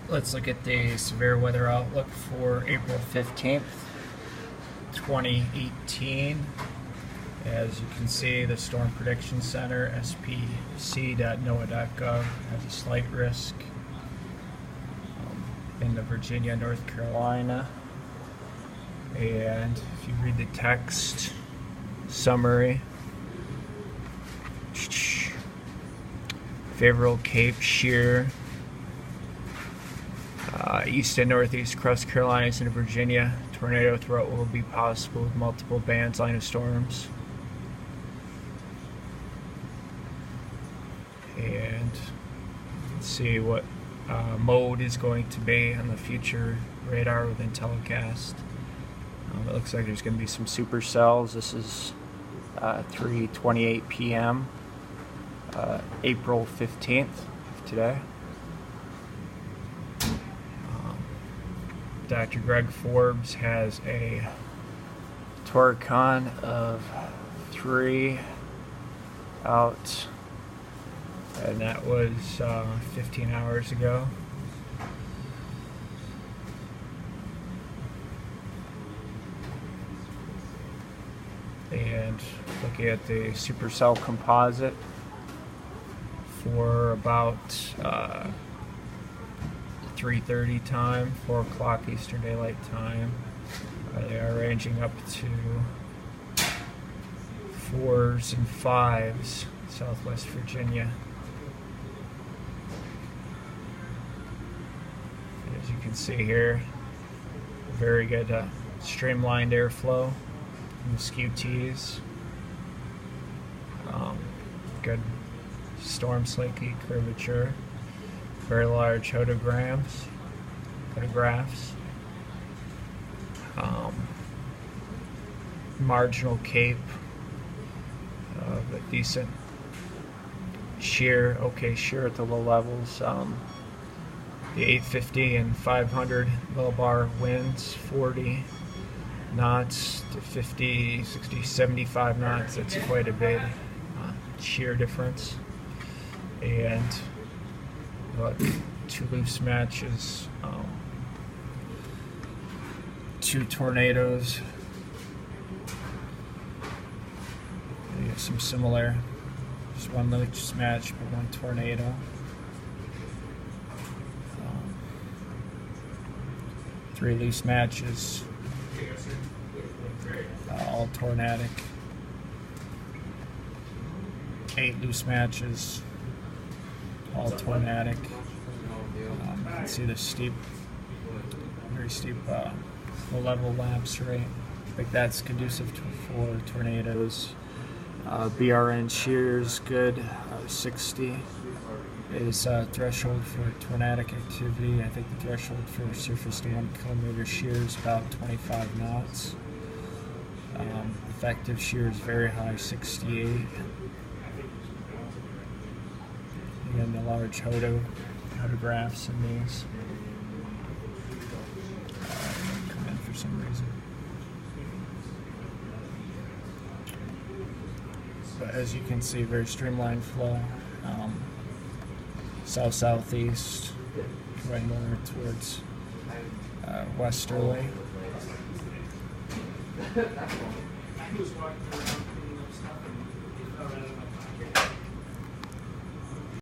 Let's look at the severe weather outlook for April 15th, 2018. As you can see, the Storm Prediction Center, spc.noaa.gov, has a slight risk into Virginia, North Carolina. And if you read the text summary, favorable Cape shear, east and northeast across Carolinas into Virginia. Tornado threat will be possible with multiple bands, line of storms. And let's see what mode is going to be on the future radar within telecast. It looks like there's going to be some supercells. This is 3:28 p.m. April 15th today. Dr. Greg Forbes has a Toricon of 3 out, and that was 15 hours ago. And looking at the supercell composite for about 3:30 time, 4 o'clock Eastern Daylight Time. They are ranging up to 4s and 5s, Southwest Virginia. As you can see here, very good streamlined airflow in the SKEW tees. Good storm slinky curvature. Very large photographs. Marginal cape, but decent shear. Okay, shear at the low levels. The 850 and 500 millibar winds, 40 knots to 50, 60, 75 knots. That's quite a big shear difference. And about 2 loose matches, 2 tornadoes. You have some similar, just 1 loose match but 1 tornado. 3 loose matches, all tornadic. 8 loose matches, all tornadic. You can see the steep, very steep low-level lapse rate. I think that's conducive for tornadoes. BRN shears good, 60 is threshold for tornadic activity. I think the threshold for surface to 1 kilometer shear is about 25 knots. Effective shear is very high, 68. Again, the large photographs in these come in for some reason. But as you can see, very streamlined flow. South-southeast, going more towards westerly.